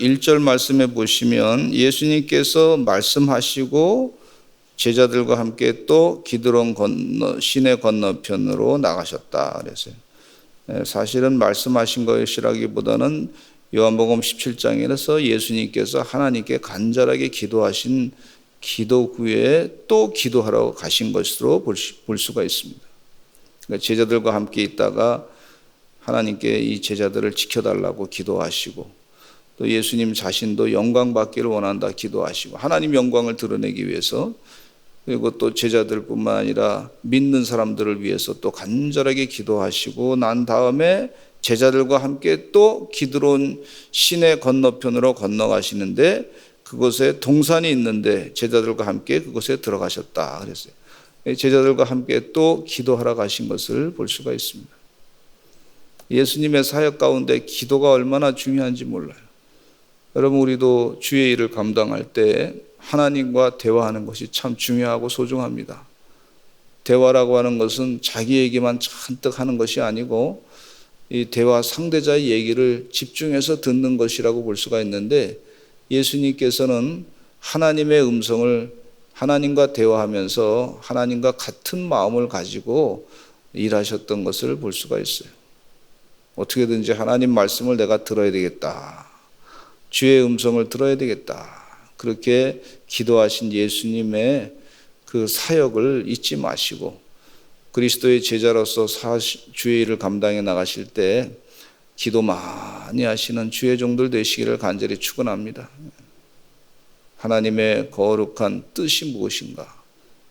1절 말씀에 보시면 예수님께서 말씀하시고 제자들과 함께 또 기드론 시내 건너편으로 나가셨다 그랬어요. 사실은 말씀하신 것이라기보다는 요한복음 17장에서 예수님께서 하나님께 간절하게 기도하신 기도 후에 또 기도하러 가신 것으로 볼 수가 있습니다. 그러니까 제자들과 함께 있다가 하나님께 이 제자들을 지켜달라고 기도하시고, 또 예수님 자신도 영광 받기를 원한다 기도하시고, 하나님 영광을 드러내기 위해서, 그리고 또 제자들뿐만 아니라 믿는 사람들을 위해서 또 간절하게 기도하시고 난 다음에 제자들과 함께 또 기드론 시내 건너편으로 건너가시는데, 그곳에 동산이 있는데 제자들과 함께 그곳에 들어가셨다 그랬어요. 제자들과 함께 또 기도하러 가신 것을 볼 수가 있습니다. 예수님의 사역 가운데 기도가 얼마나 중요한지 몰라요. 여러분, 우리도 주의 일을 감당할 때 하나님과 대화하는 것이 참 중요하고 소중합니다. 대화라고 하는 것은 자기 얘기만 잔뜩 하는 것이 아니고 이 대화 상대자의 얘기를 집중해서 듣는 것이라고 볼 수가 있는데, 예수님께서는 하나님의 음성을 하나님과 대화하면서 하나님과 같은 마음을 가지고 일하셨던 것을 볼 수가 있어요. 어떻게든지 하나님 말씀을 내가 들어야 되겠다, 주의 음성을 들어야 되겠다, 그렇게 기도하신 예수님의 그 사역을 잊지 마시고 그리스도의 제자로서 주의 일을 감당해 나가실 때 기도 많이 하시는 주의 종들 되시기를 간절히 축원합니다. 하나님의 거룩한 뜻이 무엇인가,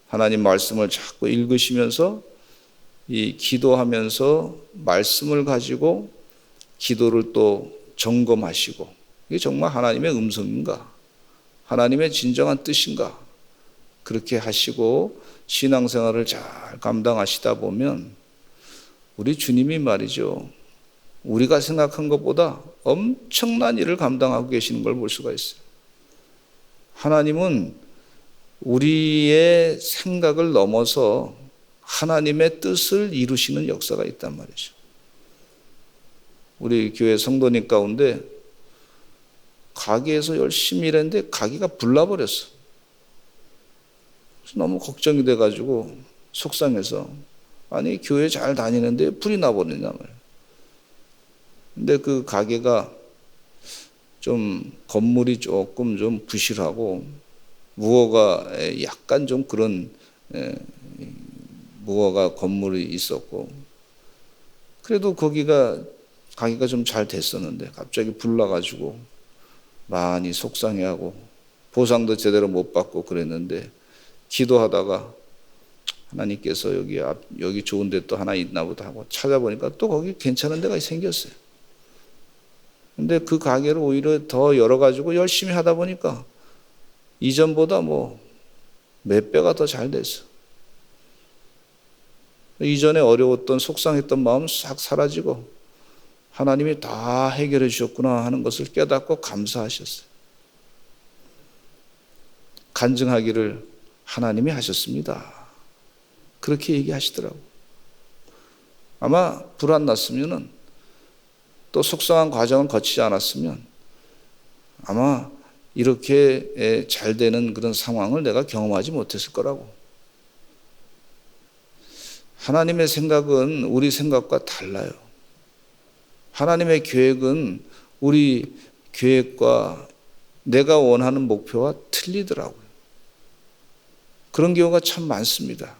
하나님 말씀을 자꾸 읽으시면서 이 기도하면서 말씀을 가지고 기도를 또 점검하시고, 이게 정말 하나님의 음성인가, 하나님의 진정한 뜻인가, 그렇게 하시고 신앙생활을 잘 감당하시다 보면 우리 주님이 말이죠, 우리가 생각한 것보다 엄청난 일을 감당하고 계시는 걸 볼 수가 있어요. 하나님은 우리의 생각을 넘어서 하나님의 뜻을 이루시는 역사가 있단 말이죠. 우리 교회 성도님 가운데 가게에서 열심히 일했는데 가게가 불나버렸어. 너무 걱정이 돼가지고 속상해서, 아니 교회 잘 다니는데 불이 나버리냐 말이에요. 근데 그 가게가 좀 건물이 조금 좀 부실하고 무허가 약간 좀 그런 무허가 건물이 있었고, 그래도 가게가 좀 잘 됐었는데 갑자기 불 나가지고 많이 속상해하고 보상도 제대로 못 받고 그랬는데, 기도하다가 하나님께서 여기 좋은 데 또 하나 있나 보다 하고 찾아보니까 또 거기 괜찮은 데가 생겼어요. 근데 그 가게를 오히려 더 열어가지고 열심히 하다 보니까 이전보다 몇 배가 더 잘 됐어. 이전에 어려웠던 속상했던 마음 싹 사라지고 하나님이 다 해결해 주셨구나 하는 것을 깨닫고 감사하셨어요. 간증하기를 하나님이 하셨습니다, 그렇게 얘기하시더라고요. 아마 불 안 났으면은, 또 속상한 과정을 거치지 않았으면 아마 이렇게 잘 되는 그런 상황을 내가 경험하지 못했을 거라고. 하나님의 생각은 우리 생각과 달라요. 하나님의 계획은 우리 계획과 내가 원하는 목표와 틀리더라고요. 그런 경우가 참 많습니다.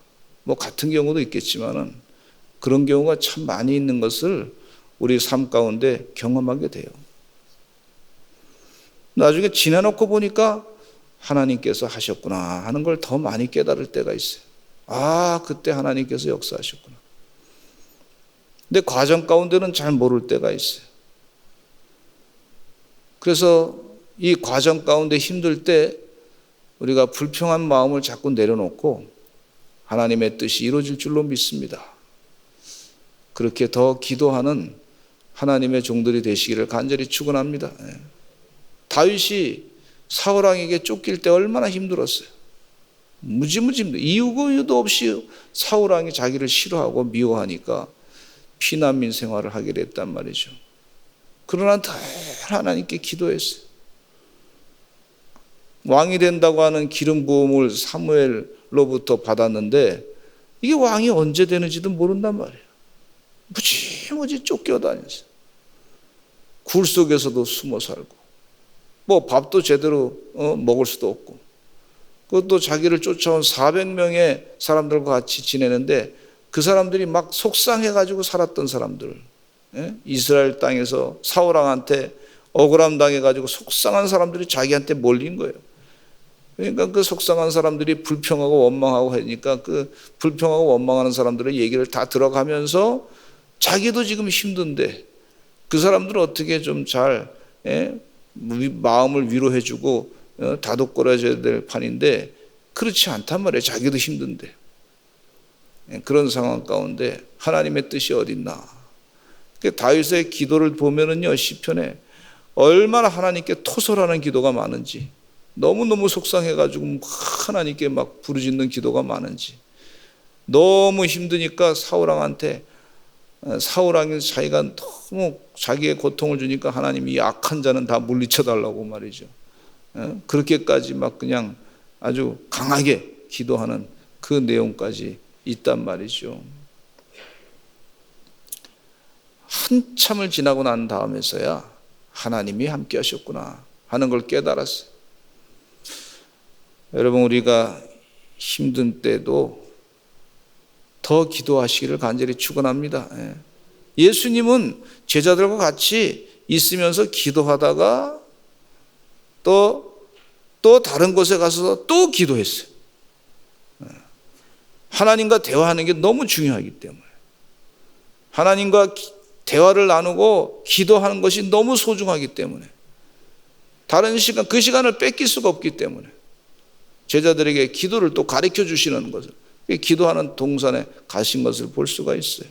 같은 경우도 있겠지만은 그런 경우가 참 많이 있는 것을 우리 삶 가운데 경험하게 돼요. 나중에 지나놓고 보니까 하나님께서 하셨구나 하는 걸 더 많이 깨달을 때가 있어요. 아, 그때 하나님께서 역사하셨구나. 근데 과정 가운데는 잘 모를 때가 있어요. 그래서 이 과정 가운데 힘들 때 우리가 불평한 마음을 자꾸 내려놓고 하나님의 뜻이 이루어질 줄로 믿습니다. 그렇게 더 기도하는 하나님의 종들이 되시기를 간절히 축원합니다. 다윗이 사울왕에게 쫓길 때 얼마나 힘들었어요. 무지무지 힘들어요. 이유도 없이 사울왕이 자기를 싫어하고 미워하니까 피난민 생활을 하게 됐단 말이죠. 그러나 늘 하나님께 기도했어요. 왕이 된다고 하는 기름 부음을 사무엘로부터 받았는데 이게 왕이 언제 되는지도 모른단 말이에요. 무지무지 쫓겨다녔어요. 굴 속에서도 숨어 살고 뭐 밥도 제대로 먹을 수도 없고 그것도 자기를 쫓아온 400명의 사람들과 같이 지내는데 그 사람들이 막 속상해가지고 살았던 사람들, 이스라엘 땅에서 사울왕한테 억울함 당해가지고 속상한 사람들이 자기한테 몰린 거예요. 그러니까 그 속상한 사람들이 불평하고 원망하고 하니까 그 불평하고 원망하는 사람들의 얘기를 다 들어가면서 자기도 지금 힘든데 그 사람들은 어떻게 좀 잘 마음을 위로해주고 다독거려줘야 될 판인데 그렇지 않단 말이에요. 자기도 힘든데. 그런 상황 가운데 하나님의 뜻이 어딨나. 다윗의 기도를 보면은요, 시편에 얼마나 하나님께 토설하는 기도가 많은지, 너무너무 속상해가지고 하나님께 막 부르짖는 기도가 많은지, 너무 힘드니까 사울왕한테, 사울왕이 자기가 너무 자기의 고통을 주니까 하나님이 악한 자는 다 물리쳐 달라고 말이죠. 그렇게까지 막 그냥 아주 강하게 기도하는 그 내용까지 있단 말이죠. 한참을 지나고 난 다음에서야 하나님이 함께 하셨구나 하는 걸 깨달았어요. 여러분, 우리가 힘든 때도 더 기도하시기를 간절히 축원합니다. 예수님은 제자들과 같이 있으면서 기도하다가 또 다른 곳에 가서 또 기도했어요. 하나님과 대화하는 게 너무 중요하기 때문에 하나님과 대화를 나누고 기도하는 것이 너무 소중하기 때문에 다른 시간, 그 시간을 뺏길 수가 없기 때문에 제자들에게 기도를 또 가르쳐 주시는 것을, 기도하는 동산에 가신 것을 볼 수가 있어요.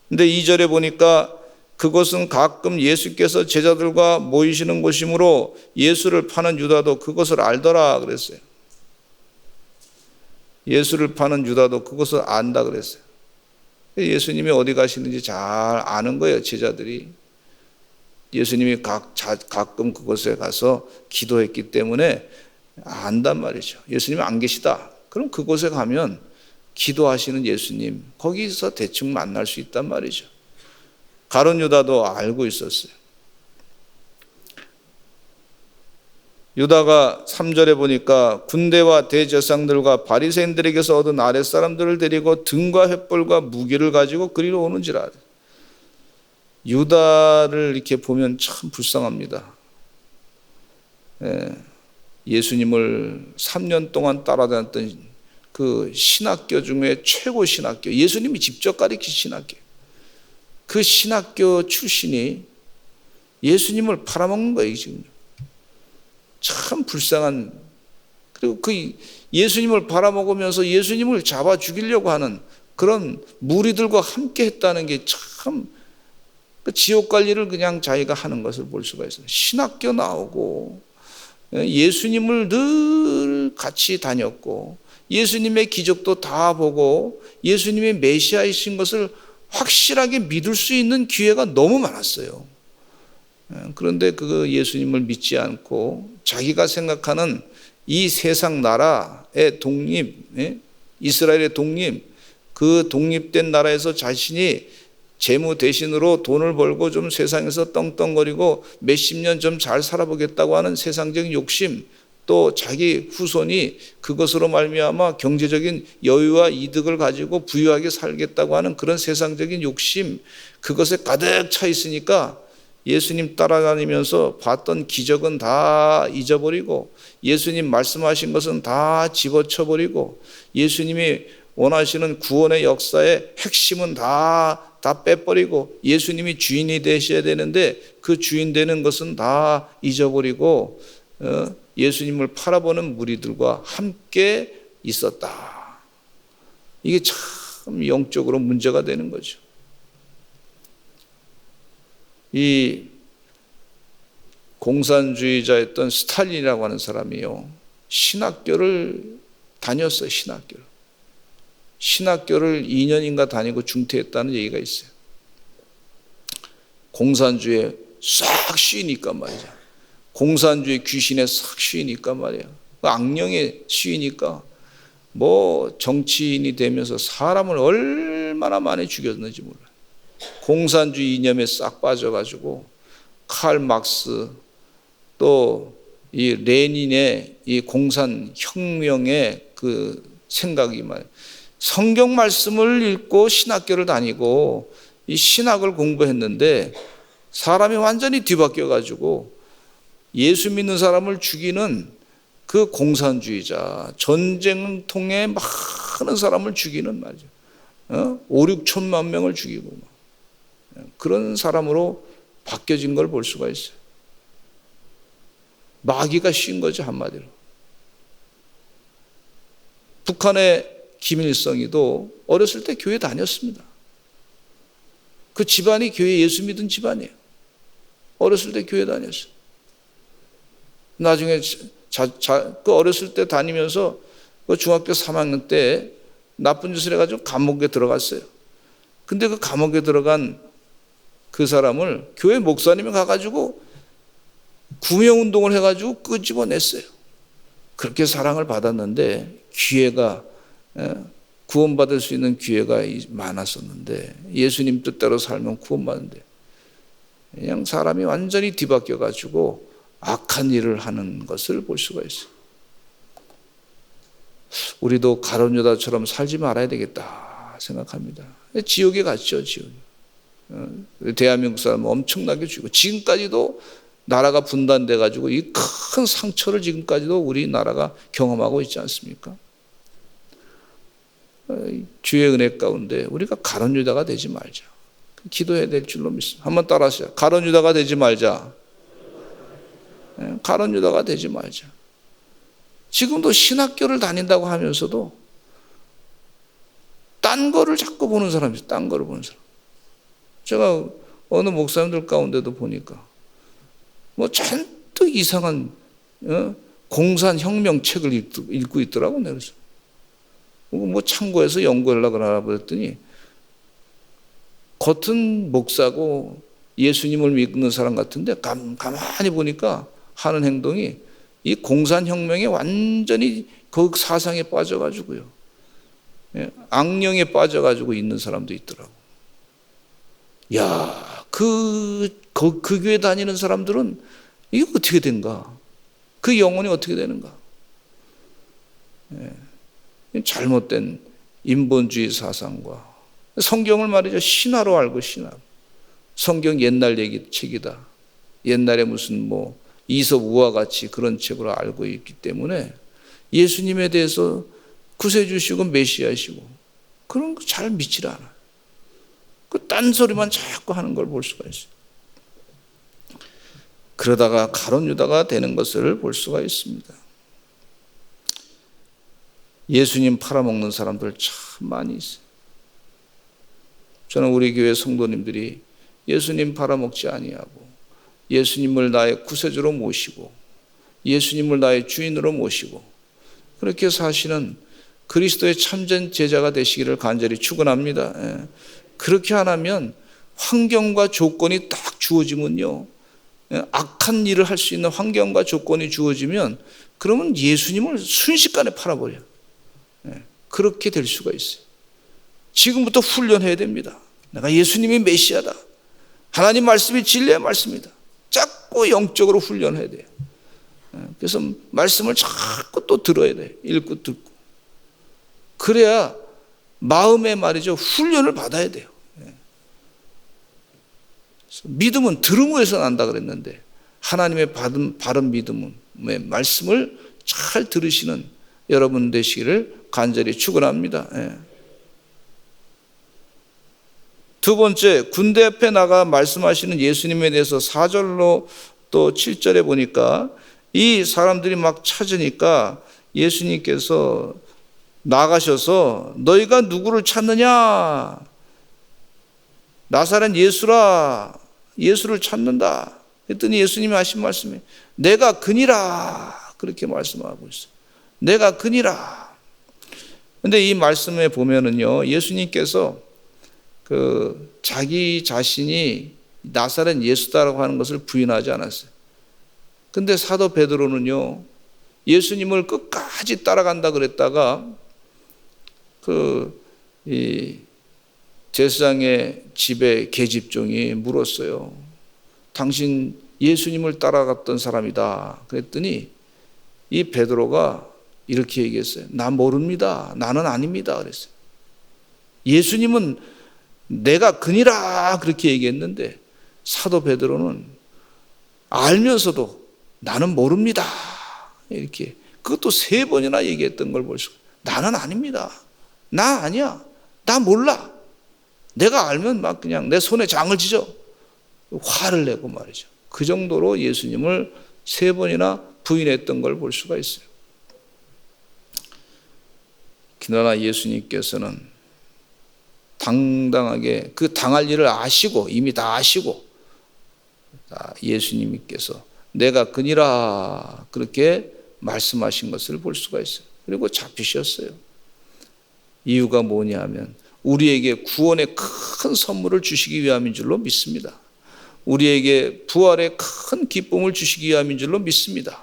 근데 2절에 보니까 그것은 가끔 예수께서 제자들과 모이시는 곳이므로 예수를 파는 유다도 그것을 알더라 그랬어요. 예수를 파는 유다도 그것을 안다 그랬어요. 예수님이 어디 가시는지 잘 아는 거예요, 제자들이. 예수님이 가끔 그곳에 가서 기도했기 때문에 안단 말이죠. 예수님이 안 계시다. 그럼 그곳에 가면 기도하시는 예수님, 거기서 대충 만날 수 있단 말이죠. 가룟 유다도 알고 있었어요. 유다가 3절에 보니까 군대와 대제사장들과 바리새인들에게서 얻은 아랫사람들을 데리고 등과 횃불과 무기를 가지고 그리로 오는지라. 유다를 이렇게 보면 참 불쌍합니다. 예수님을 3년 동안 따라다녔던 그 신학교 중에 최고 신학교, 예수님이 직접 가르친 신학교, 그 신학교 출신이 예수님을 팔아먹는 거예요, 지금. 참 불쌍한, 그리고 그 예수님을 팔아먹으면서 예수님을 잡아 죽이려고 하는 그런 무리들과 함께 했다는 게 참 지옥 관리를 그냥 자기가 하는 것을 볼 수가 있어요. 신학교 나오고 예수님을 늘 같이 다녔고 예수님의 기적도 다 보고 예수님의 메시아이신 것을 확실하게 믿을 수 있는 기회가 너무 많았어요. 그런데 그 예수님을 믿지 않고 자기가 생각하는 이 세상 나라의 독립, 이스라엘의 독립, 그 독립된 나라에서 자신이 재무 대신으로 돈을 벌고 좀 세상에서 떵떵거리고 몇십 년 좀 잘 살아보겠다고 하는 세상적인 욕심, 또 자기 후손이 그것으로 말미암아 경제적인 여유와 이득을 가지고 부유하게 살겠다고 하는 그런 세상적인 욕심, 그것에 가득 차 있으니까 예수님 따라다니면서 봤던 기적은 다 잊어버리고 예수님 말씀하신 것은 다 집어쳐버리고 예수님이 원하시는 구원의 역사의 핵심은 다 빼버리고 예수님이 주인이 되셔야 되는데 그 주인 되는 것은 다 잊어버리고 예수님을 팔아보는 무리들과 함께 있었다. 이게 참 영적으로 문제가 되는 거죠. 이 공산주의자였던 스탈린이라고 하는 사람이요, 신학교를 다녔어요. 신학교를 2년인가 다니고 중퇴했다는 얘기가 있어요. 공산주의에 싹 쉬니까 말이죠. 공산주의 귀신에 싹 쉬니까 말이야. 악령에 쉬니까 뭐 정치인이 되면서 사람을 얼마나 많이 죽였는지 몰라. 공산주의 이념에 싹 빠져가지고 칼 막스 또 이 레닌의 이 공산혁명의 그 생각이 말이야. 성경 말씀을 읽고 신학교를 다니고 이 신학을 공부했는데 사람이 완전히 뒤바뀌어 가지고 예수 믿는 사람을 죽이는 그 공산주의자, 전쟁을 통해 많은 사람을 죽이는 말이죠. 5, 6천만 명을 죽이고 그런 사람으로 바뀌어진 걸 볼 수가 있어요. 마귀가 씌운 거죠, 한마디로. 북한의 김일성이도 어렸을 때 교회 다녔습니다. 그 집안이 교회 예수 믿은 집안이에요. 어렸을 때 교회 다녔어요. 나중에 그 어렸을 때 다니면서 그 중학교 3학년 때 나쁜 짓을 해가지고 감옥에 들어갔어요. 근데 그 감옥에 들어간 그 사람을 교회 목사님이 가가지고 구명운동을 해가지고 끄집어냈어요. 그렇게 사랑을 받았는데 기회가 구원받을 수 있는 기회가 많았었는데 예수님 뜻대로 살면 구원받는데 그냥 사람이 완전히 뒤바뀌어가지고 악한 일을 하는 것을 볼 수가 있어요. 우리도 가룟 유다처럼 살지 말아야 되겠다 생각합니다. 지옥에 갔죠, 지옥에. 대한민국 사람은 엄청나게 죽이고 지금까지도 나라가 분단돼 가지고 이 큰 상처를 지금까지도 우리나라가 경험하고 있지 않습니까? 주의 은혜 가운데 우리가 가룟 유다가 되지 말자. 기도해야 될 줄로 믿습니다. 한번 따라하세요. 가룟 유다가 되지 말자. 가룟 유다가 되지 말자. 지금도 신학교를 다닌다고 하면서도 딴 거를 자꾸 보는 사람이 있어요. 딴 거를 보는 사람. 제가 어느 목사님들 가운데도 보니까 뭐 잔뜩 이상한 공산혁명 책을 읽고 있더라고. 그래서 뭐 참고해서 연구하려고 알아봤더니 겉은 목사고 예수님을 믿는 사람 같은데 가만히 보니까 하는 행동이 이 공산혁명에 완전히 그 사상에 빠져가지고요. 악령에 빠져가지고 있는 사람도 있더라고. 야, 그 교회 다니는 사람들은 이게 어떻게 된가? 그 영혼이 어떻게 되는가? 잘못된 인본주의 사상과 성경을 말이죠. 신화로 알고 신화로. 성경 옛날 얘기 책이다. 옛날에 무슨 뭐 이솝 우화 같이 그런 책으로 알고 있기 때문에 예수님에 대해서 구세주시고 메시아시고 그런 거 잘 믿질 않아요. 그 딴소리만 자꾸 하는 걸 볼 수가 있어요. 그러다가 가룟 유다가 되는 것을 볼 수가 있습니다. 예수님 팔아먹는 사람들 참 많이 있어요. 저는 우리 교회 성도님들이 예수님 팔아먹지 아니하고 예수님을 나의 구세주로 모시고 예수님을 나의 주인으로 모시고 그렇게 사시는 그리스도의 참된 제자가 되시기를 간절히 축원합니다. 그렇게 안 하면 환경과 조건이 딱 주어지면요, 악한 일을 할 수 있는 환경과 조건이 주어지면 그러면 예수님을 순식간에 팔아버려요. 그렇게 될 수가 있어요. 지금부터 훈련해야 됩니다. 내가 예수님이 메시아다. 하나님 말씀이 진리의 말씀이다. 자꾸 영적으로 훈련해야 돼요. 그래서 말씀을 자꾸 또 들어야 돼요. 읽고 듣고. 그래야 마음에 말이죠. 훈련을 받아야 돼요. 믿음은 들음에서 난다 그랬는데 하나님의 바른 믿음의 말씀을 잘 들으시는 여러분 되시기를 간절히 축원합니다. 두 번째, 군대 앞에 나가 말씀하시는 예수님에 대해서 4절로 또 7절에 보니까 이 사람들이 막 찾으니까 예수님께서 나가셔서 너희가 누구를 찾느냐? 나사렛 예수라. 예수를 찾는다. 그랬더니 예수님이 하신 말씀이 내가 그니라. 그렇게 말씀하고 있어요. 내가 그니라. 근데 이 말씀에 보면은요, 예수님께서 자기 자신이 나사렛 예수다라고 하는 것을 부인하지 않았어요. 근데 사도 베드로는요, 예수님을 끝까지 따라간다 그랬다가 이 제사장의 집에 계집종이 물었어요. 당신 예수님을 따라갔던 사람이다. 그랬더니 이 베드로가 이렇게 얘기했어요. 나 모릅니다. 나는 아닙니다. 그랬어요. 예수님은 내가 그니라 그렇게 얘기했는데 사도 베드로는 알면서도 나는 모릅니다. 이렇게 그것도 3번이나 얘기했던 걸 볼 수가 있어요. 나는 아닙니다. 나 아니야. 나 몰라. 내가 알면 막 그냥 내 손에 장을 지져. 화를 내고 말이죠. 그 정도로 예수님을 3번이나 부인했던 걸 볼 수가 있어요. 그러나 예수님께서는 당당하게 그 당할 일을 아시고 이미 다 아시고 예수님께서 내가 그니라 그렇게 말씀하신 것을 볼 수가 있어요. 그리고 잡히셨어요. 이유가 뭐냐면 우리에게 구원의 큰 선물을 주시기 위함인 줄로 믿습니다. 우리에게 부활의 큰 기쁨을 주시기 위함인 줄로 믿습니다.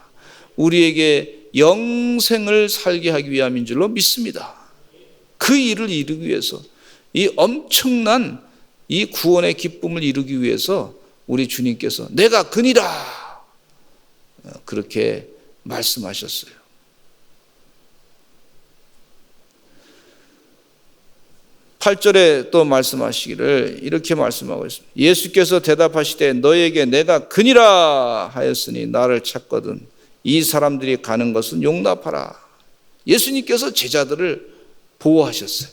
우리에게 영생을 살게 하기 위함인 줄로 믿습니다. 그 일을 이루기 위해서 이 엄청난 이 구원의 기쁨을 이루기 위해서 우리 주님께서 내가 그니라 그렇게 말씀하셨어요. 8절에 또 말씀하시기를 이렇게 말씀하고 있습니다. 예수께서 대답하시되 너에게 내가 그니라 하였으니 나를 찾거든 이 사람들이 가는 것은 용납하라. 예수님께서 제자들을 보호하셨어요.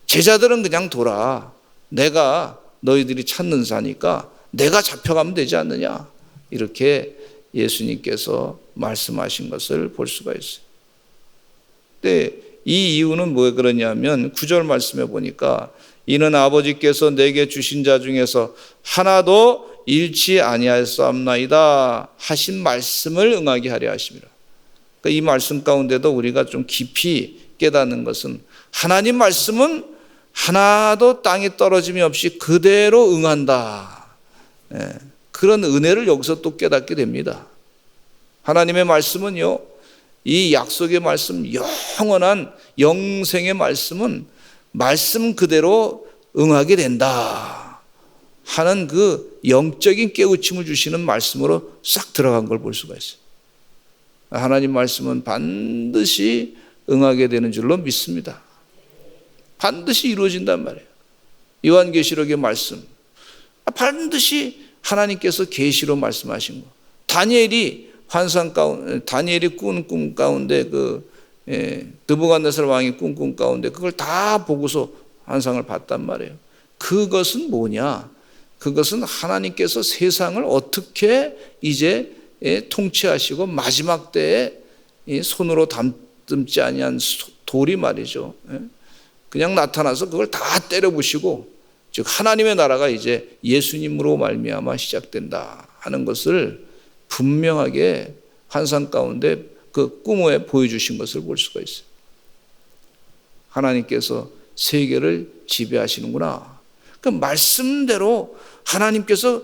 제자들은 그냥 돌아. 내가 너희들이 찾는 사니까 내가 잡혀가면 되지 않느냐. 이렇게 예수님께서 말씀하신 것을 볼 수가 있어요. 근데 이 이유는 왜 그러냐면 9절 말씀해 보니까 이는 아버지께서 내게 주신 자 중에서 하나도 잃지 아니하였사옵나이다 하신 말씀을 응하게 하려 하심이라. 그러니까 이 말씀 가운데도 우리가 좀 깊이 깨닫는 것은 하나님 말씀은 하나도 땅에 떨어짐이 없이 그대로 응한다. 그런 은혜를 여기서 또 깨닫게 됩니다. 하나님의 말씀은요, 이 약속의 말씀, 영원한 영생의 말씀은 말씀 그대로 응하게 된다 하는 그 영적인 깨우침을 주시는 말씀으로 싹 들어간 걸 볼 수가 있어요. 하나님 말씀은 반드시 응하게 되는 줄로 믿습니다. 반드시 이루어진단 말이에요. 요한계시록의 말씀 반드시 하나님께서 계시로 말씀하신 거. 다니엘이 환상 가운데, 다니엘이 꾼 꿈 가운데 느부갓네살 왕이 꾼 꿈 가운데 그걸 다 보고서 환상을 봤단 말이에요. 그것은 뭐냐? 그것은 하나님께서 세상을 어떻게 이제 통치하시고 마지막 때에 손으로 담지 아니한 돌이 말이죠. 그냥 나타나서 그걸 다 때려 부시고, 즉 하나님의 나라가 이제 예수님으로 말미암아 시작된다 하는 것을 분명하게 환상 가운데 그 꿈에 보여주신 것을 볼 수가 있어요. 하나님께서 세계를 지배하시는구나. 그 말씀대로 하나님께서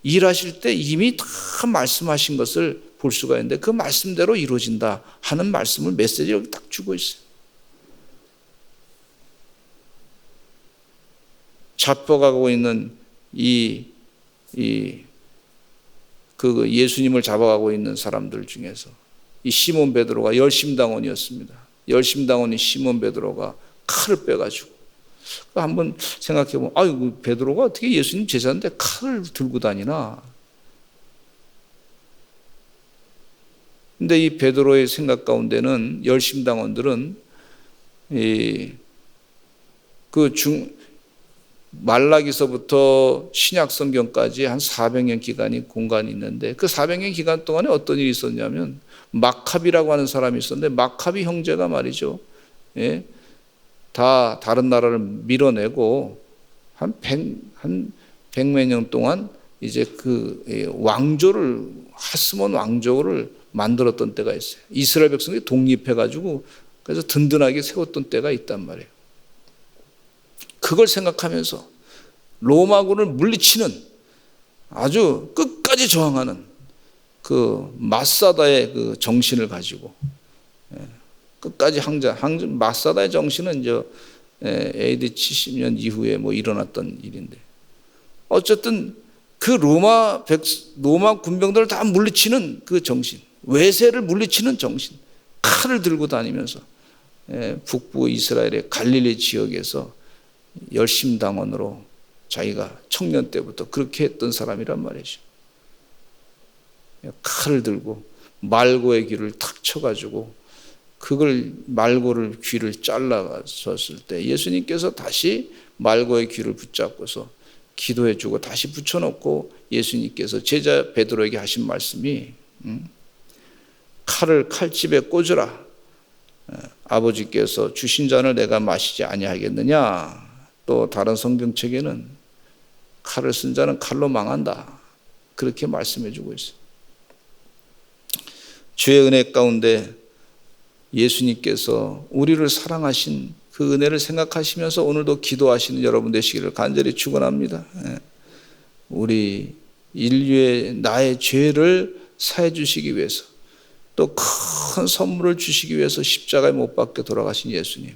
일하실 때 이미 다 말씀하신 것을 볼 수가 있는데 그 말씀대로 이루어진다 하는 말씀을 메시지를 딱 주고 있어요. 잡혀가고 있는 그 예수님을 잡아가고 있는 사람들 중에서 이 시몬 베드로가 열심당원이었습니다. 열심당원인 시몬 베드로가 칼을 빼가지고 한번 생각해보면 아이고 베드로가 어떻게 예수님 제자인데 칼을 들고 다니나. 근데 이 베드로의 생각 가운데는 열심당원들은 말라기서부터 신약 성경까지 한 400년 기간이 공간이 있는데 그 400년 기간 동안에 어떤 일이 있었냐면 마카비라고 하는 사람이 있었는데 마카비 형제가 말이죠. 다 다른 나라를 밀어내고 한 100몇 년 동안 이제 그 왕조를 하스몬 왕조를 만들었던 때가 있어요. 이스라엘 백성이 독립해가지고 그래서 든든하게 세웠던 때가 있단 말이에요. 그걸 생각하면서 로마군을 물리치는 아주 끝까지 저항하는 그 마사다의 그 정신을 가지고 끝까지 마사다의 정신은 이제 AD 70년 이후에 뭐 일어났던 일인데, 어쨌든 그 로마 군병들을 다 물리치는 그 정신, 외세를 물리치는 정신, 칼을 들고 다니면서 북부 이스라엘의 갈릴리 지역에서 열심당원으로 자기가 청년 때부터 그렇게 했던 사람이란 말이죠. 칼을 들고 말고의 귀를 탁 쳐가지고 그걸 말고를 귀를 잘라갔을 때 예수님께서 다시 말고의 귀를 붙잡고서 기도해주고 다시 붙여놓고 예수님께서 제자 베드로에게 하신 말씀이 칼을 칼집에 꽂으라. 아버지께서 주신 잔을 내가 마시지 아니하겠느냐. 또 다른 성경책에는 칼을 쓴 자는 칼로 망한다. 그렇게 말씀해주고 있어요. 주의 은혜 가운데 예수님께서 우리를 사랑하신 그 은혜를 생각하시면서 오늘도 기도하시는 여러분 되시기를 간절히 축원합니다. 우리 인류의 나의 죄를 사해 주시기 위해서, 또 큰 선물을 주시기 위해서 십자가에 못 박혀 돌아가신 예수님,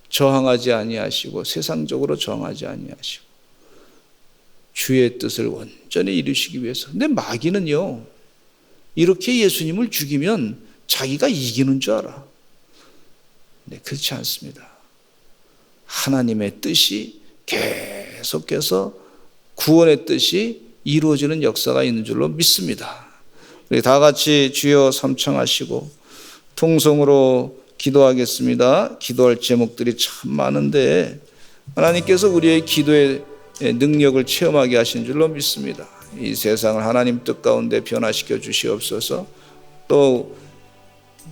저항하지 아니하시고 세상적으로 저항하지 아니하시고 주의 뜻을 온전히 이루시기 위해서. 근데 마귀는요, 이렇게 예수님을 죽이면 자기가 이기는 줄 알아. 네, 그렇지 않습니다. 하나님의 뜻이 계속해서 구원의 뜻이 이루어지는 역사가 있는 줄로 믿습니다. 우리 다 같이 주여 삼창하시고 통성으로 기도하겠습니다. 기도할 제목들이 참 많은데 하나님께서 우리의 기도의 능력을 체험하게 하신 줄로 믿습니다. 이 세상을 하나님 뜻 가운데 변화시켜 주시옵소서. 또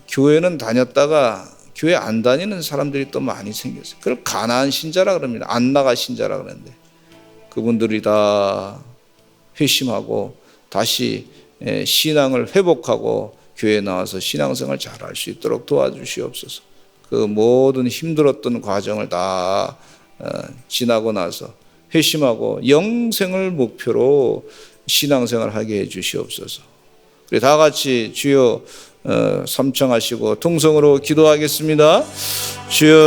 교회는 다녔다가 교회 안 다니는 사람들이 또 많이 생겼어요. 그걸 가나안 신자라 그럽니다. 안 나가 신자라 그러는데 그분들이 다 회심하고 다시 신앙을 회복하고 교회에 나와서 신앙생활 잘할 수 있도록 도와주시옵소서. 그 모든 힘들었던 과정을 다 지나고 나서 회심하고 영생을 목표로 신앙생활 하게 해 주시옵소서. 우리 다 같이 주여 삼창하시고 통성으로 기도하겠습니다. 주여